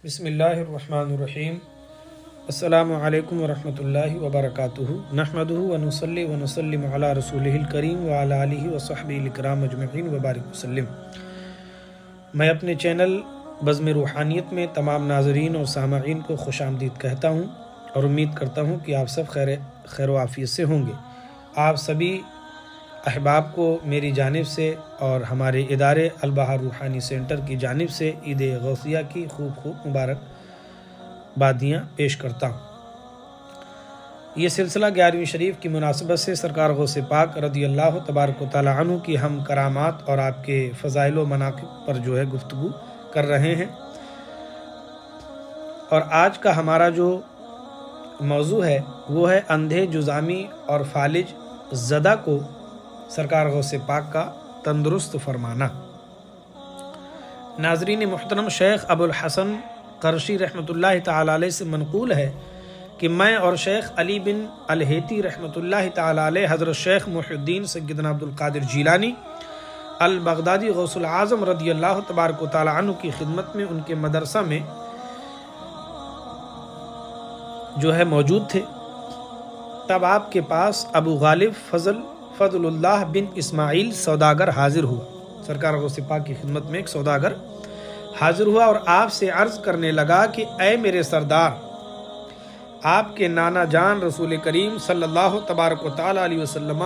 بسم اللہ الرحمن الرحیم۔ السلام علیکم ورحمۃ اللہ وبرکاتہ۔ نحمدہ ونصلی ونسلم علی رسولہ الکریم وعلی آلہ وصحبہ الکرام اجمعین وبارک وسلم۔ میں اپنے چینل بزم روحانیت میں تمام ناظرین اور سامعین کو خوش آمدید کہتا ہوں اور امید کرتا ہوں کہ آپ سب خیر و عافیت سے ہوں گے۔ آپ سبھی احباب کو میری جانب سے اور ہمارے ادارے البہار روحانی سینٹر کی جانب سے عید غوثیہ کی خوب مبارک بادیاں پیش کرتا ہوں۔ یہ سلسلہ 11ویں شریف کی مناسبت سے سرکار غوث پاک رضی اللہ تبارک و تعالی عنہ کی ہم کرامات اور آپ کے فضائل و مناقب پر گفتگو کر رہے ہیں، اور آج کا ہمارا جو موضوع ہے وہ ہے اندھے جذامی اور فالج زدہ کو سرکار غوث پاک کا تندرست فرمانا۔ ناظرین محترم، شیخ ابو الحسن قرشی رحمۃ اللہ تعالی علیہ سے منقول ہے کہ میں اور شیخ علی بن الہیتی رحمۃ اللہ تعالی علیہ حضرت شیخ محی الدین سیدنا عبد القادر جیلانی البغدادی غوث العظم رضی اللہ تبارک و تعالی عنہ کی خدمت میں ان کے مدرسہ میں موجود تھے۔ تب آپ کے پاس ابو غالب فضل اللہ بن اسماعیل سوداگر حاضر ہوا۔ سرکار غوث پاک کی خدمت میں ایک سوداگر حاضر ہوا اور آپ سے عرض کرنے لگا کہ اے میرے سردار، آپ کے نانا جان رسول کریم صلی اللہ تبارک و تعالی علیہ وسلم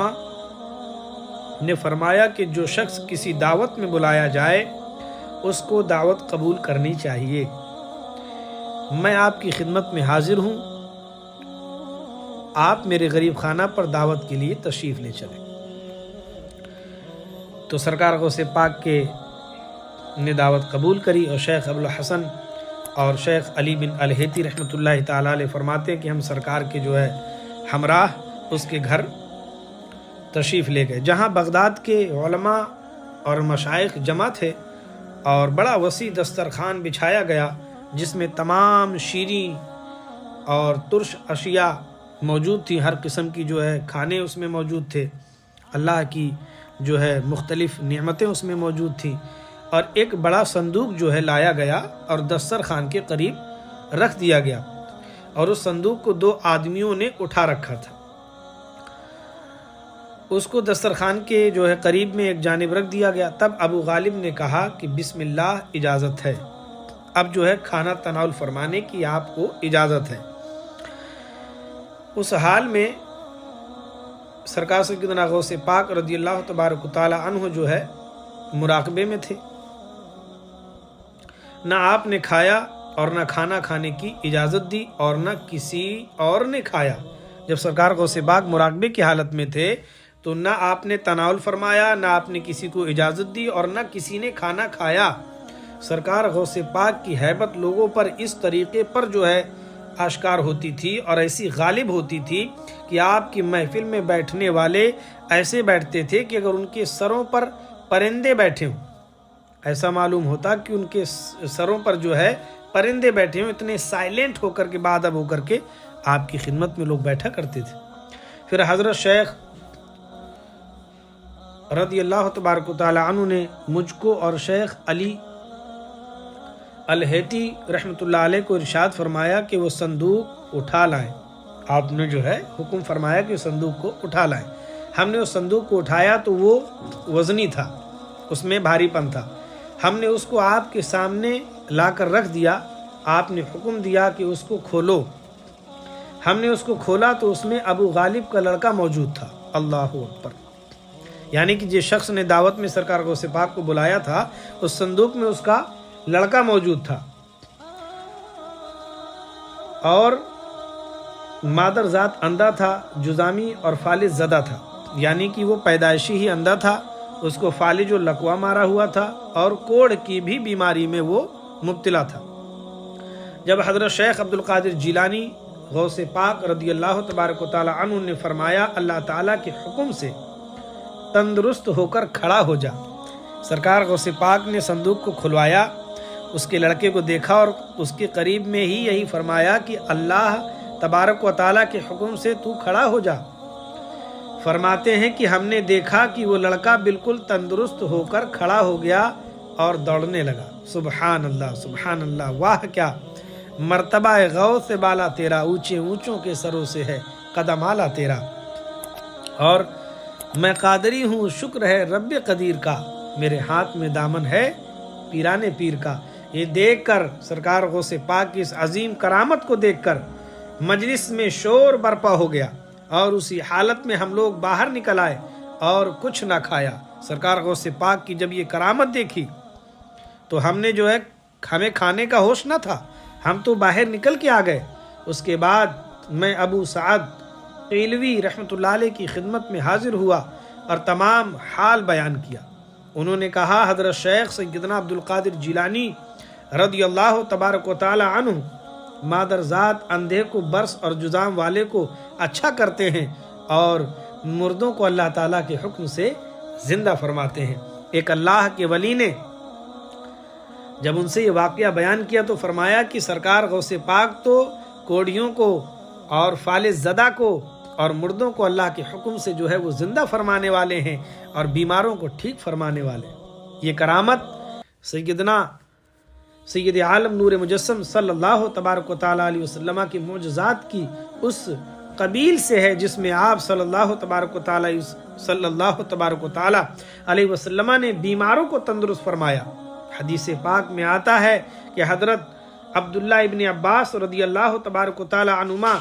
نے فرمایا کہ جو شخص کسی دعوت میں بلایا جائے اس کو دعوت قبول کرنی چاہیے۔ میں آپ کی خدمت میں حاضر ہوں، آپ میرے غریب خانہ پر دعوت کے لیے تشریف لے چلیں۔ تو سرکار غوث پاک کے نے دعوت قبول کری، اور شیخ ابو الحسن اور شیخ علی بن الہیتی رحمۃ اللہ تعالی علیہ فرماتے ہیں کہ ہم سرکار کے ہمراہ اس کے گھر تشریف لے گئے، جہاں بغداد کے علماء اور مشائخ جمع تھے، اور بڑا وسیع دسترخوان بچھایا گیا جس میں تمام شیریں اور ترش اشیاء موجود تھی۔ ہر قسم کی کھانے اس میں موجود تھے، اللہ کی مختلف نعمتیں اس میں موجود تھیں، اور ایک بڑا صندوق لایا گیا اور دسترخوان کے قریب رکھ دیا گیا، اور اس صندوق کو 2 آدمیوں نے اٹھا رکھا تھا۔ اس کو دسترخوان کے قریب میں ایک جانب رکھ دیا گیا۔ تب ابو غالب نے کہا کہ بسم اللہ، اجازت ہے، اب کھانا تناول فرمانے کی آپ کو اجازت ہے۔ اس حال میں سرکار سیدنا غوث پاک رضی اللہ تبارک و تعالی عنہ مراقبے میں تھے۔ نہ آپ نے کھایا اور نہ کھانا کھانے کی اجازت دی، اور نہ کسی اور نے کھایا۔ جب سرکار غوث پاک مراقبے کی حالت میں تھے تو نہ آپ نے تناول فرمایا، نہ آپ نے کسی کو اجازت دی، اور نہ کسی نے کھانا کھایا۔ سرکار غوث پاک کی ہیبت لوگوں پر اس طریقے پر آشکار ہوتی تھی اور ایسی غالب ہوتی تھی کہ آپ کی محفل میں بیٹھنے والے ایسے بیٹھتے تھے کہ اگر ان کے سروں پر پرندے بیٹھے ہوں، ایسا معلوم ہوتا کہ ان کے سروں پر پرندے بیٹھے ہوں، اتنے سائلنٹ ہو کر کے بادب ہو کر کے آپ کی خدمت میں لوگ بیٹھا کرتے تھے۔ پھر حضرت شیخ رضی اللہ تبارک و تعالی عنہ نے مجھ کو اور شیخ علی الہیتی رحمۃ اللہ علیہ کو ارشاد فرمایا کہ وہ صندوق اٹھا لائیں۔ آپ نے حکم فرمایا کہ صندوق کو اٹھا لائیں۔ ہم نے اس صندوق کو اٹھایا تو وہ وزنی تھا، اس میں بھاری پن تھا۔ ہم نے اس کو آپ کے سامنے لا کر رکھ دیا۔ آپ نے حکم دیا کہ اس کو کھولو۔ ہم نے اس کو کھولا تو اس میں ابو غالب کا لڑکا موجود تھا۔ اللہ اکبر! یعنی کہ جس شخص نے دعوت میں سرکار غوث پاک کو بلایا تھا، اس صندوق میں اس کا لڑکا موجود تھا، اور مادر ذات اندھا تھا، جذامی اور فالج زدہ تھا، یعنی کہ وہ پیدائشی ہی اندھا تھا، اس کو فالج و لقوا مارا ہوا تھا، اور کوڑ کی بھی بیماری میں وہ مبتلا تھا۔ جب حضرت شیخ عبد القادر جیلانی غوث پاک رضی اللہ تبارک و تعالی عنہ نے فرمایا اللہ تعالیٰ کے حکم سے تندرست ہو کر کھڑا ہو جا، سرکار غوث پاک نے صندوق کو کھلوایا، اس کے لڑکے کو دیکھا اور اس کے قریب میں ہی یہی فرمایا کہ اللہ تبارک و تعالیٰ کے حکم سے تو کھڑا ہو جا۔ فرماتے ہیں کہ ہم نے دیکھا کہ وہ لڑکا بالکل تندرست ہو کر کھڑا ہو گیا، اور دوڑنے لگا۔ سبحان اللہ، واہ کیا مرتبہ غوث بالا تیرا، اونچے اونچوں کے سروں سے ہے قدم آلا تیرا، اور میں قادری ہوں شکر ہے رب قدیر کا، میرے ہاتھ میں دامن ہے پیرانے پیر کا۔ یہ دیکھ کر سرکار غوث پاک کی اس عظیم کرامت کو دیکھ کر مجلس میں شور برپا ہو گیا، اور اسی حالت میں ہم لوگ باہر نکل آئے اور کچھ نہ کھایا۔ سرکار غوث پاک کی جب یہ کرامت دیکھی تو ہم نے جو ہے ہمیں کھانے کا ہوش نہ تھا، ہم تو باہر نکل کے آ گئے۔ اس کے بعد میں ابو سعد قیلوی رحمۃ اللہ علیہ کی خدمت میں حاضر ہوا اور تمام حال بیان کیا۔ انہوں نے کہا حضرت شیخ سیدنا عبدالقادر جیلانی رضی اللہ تبارک و تعالی عنہ مادر ذات اندھے کو برس اور جذام والے کو اچھا کرتے ہیں اور مردوں کو اللہ تعالیٰ کے حکم سے زندہ فرماتے ہیں۔ ایک اللہ کے ولی نے جب ان سے یہ واقعہ بیان کیا تو فرمایا کہ سرکار غوث پاک تو کوڑیوں کو اور فالج زدہ کو اور مردوں کو اللہ کے حکم سے جو ہے وہ زندہ فرمانے والے ہیں اور بیماروں کو ٹھیک فرمانے والے ہیں۔ یہ کرامت سید عالم نور مجسم صلی اللہ تبارک و تعالیٰ علیہ وسلم کی معجزات کی اس قبیل سے ہے جس میں آپ صلی اللہ تبارک و تعالیٰ علیہ وسلم نے بیماروں کو تندرست فرمایا۔ حدیث پاک میں آتا ہے کہ حضرت عبداللہ ابن عباس رضی اللہ تبارک و تعالیٰ عنہما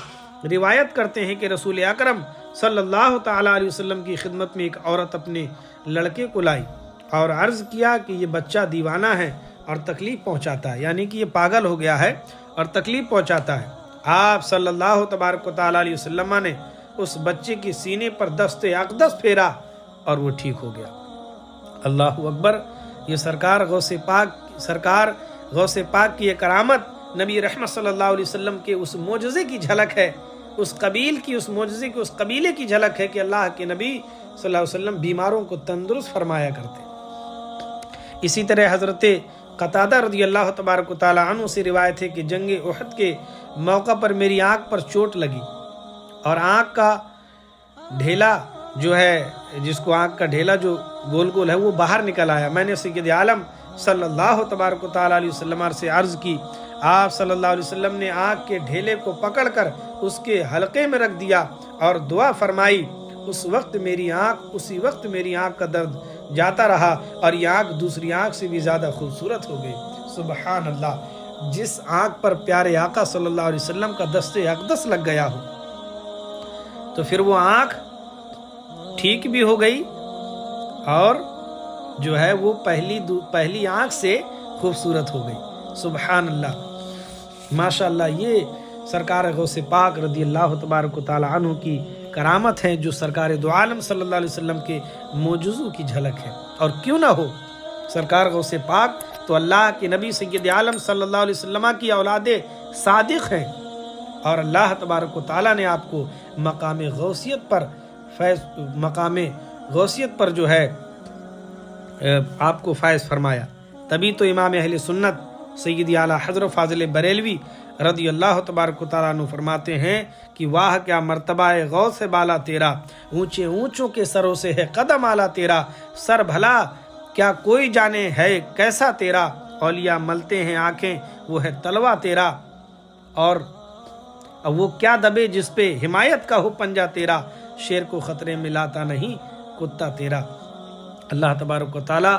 روایت کرتے ہیں کہ رسول اکرم صلی اللہ تعالیٰ علیہ وسلم کی خدمت میں ایک عورت اپنے لڑکے کو لائی اور عرض کیا کہ یہ بچہ دیوانہ ہے اور تکلیف پہنچاتا ہے، یعنی کہ یہ پاگل ہو گیا ہے اور تکلیف پہنچاتا ہے۔ آپ صلی اللہ تبارک و تعالیٰ علیہ وسلم نے اس بچے کی سینے پر دست اقدس پھیرا اور وہ ٹھیک ہو گیا۔ اللہ اکبر! یہ سرکار غوث پاک کی یہ کرامت نبی رحمت صلی اللہ علیہ وسلم کے اس معجزے کی جھلک ہے، اس قبیلے کی جھلک ہے کہ اللہ کے نبی صلی اللہ علیہ وسلم بیماروں کو تندرست فرمایا کرتے۔ اسی طرح حضرت قتادہ رضی اللہ تبارک و تعالیٰ عنہ سے روایت ہے کہ جنگ احد کے موقع پر میری آنکھ پر چوٹ لگی اور آنکھ کا ڈھیلا جو ہے، جس کو آنکھ کا ڈھیلا جو گول گول ہے، وہ باہر نکل آیا۔ میں نے سید عالم صلی اللہ تبارک و تعالیٰ علیہ وسلم سے عرض کی، آپ صلی اللہ علیہ وسلم نے آنکھ کے ڈھیلے کو پکڑ کر اس کے حلقے میں رکھ دیا اور دعا فرمائی۔ اسی وقت میری آنکھ کا درد جاتا رہا اور یہ آنکھ دوسری آنکھ سے بھی زیادہ خوبصورت ہو گئی۔ سبحان اللہ! جس آنکھ پر پیارے آقا صلی اللہ علیہ وسلم کا دست اقدس لگ گیا ہو تو پھر وہ آنکھ ٹھیک بھی ہو گئی اور جو ہے وہ پہلی آنکھ سے خوبصورت ہو گئی۔ سبحان اللہ! ماشاءاللہ! یہ سرکار غوث پاک رضی اللہ تبارک و تعالی عنہ کی کرامت ہے جو سرکار دو عالم صلی اللہ علیہ وسلم کے معجزوں کی جھلک ہے۔ اور کیوں نہ ہو، سرکار غوث پاک تو اللہ کے نبی سید عالم صلی اللہ علیہ وسلم کی اولاد صادق ہیں، اور اللہ تبارک و تعالیٰ نے آپ کو مقام غوثیت پر جو ہے آپ کو فائز فرمایا۔ تبھی تو امام اہل سنت سید اعلیٰ حضرت فاضل بریلوی رضی اللہ تبارک و تعالیٰ عنہ فرماتے ہیں کہ واہ کیا مرتبہ غوث بالا تیرا، اونچے اونچوں کے سروں سے ہے قدم آلا تیرا، سر بھلا کیا کوئی جانے ہے کیسا تیرا، اولیاء ملتے ہیں آنکھیں وہ ہے تلوا تیرا، اور وہ کیا دبے جس پہ حمایت کا ہو پنجہ تیرا، شیر کو خطرے میں لاتا نہیں کتا تیرا۔ اللہ تبارک و تعالی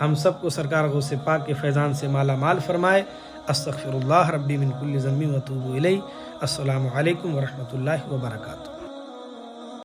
ہم سب کو سرکار غوث پاک کے فیضان سے مالا مال فرمائے۔ استغفر اللہ ربی من کل ذنب و اتوب الیہ۔ السلام علیکم ورحمۃ اللہ وبرکاتہ۔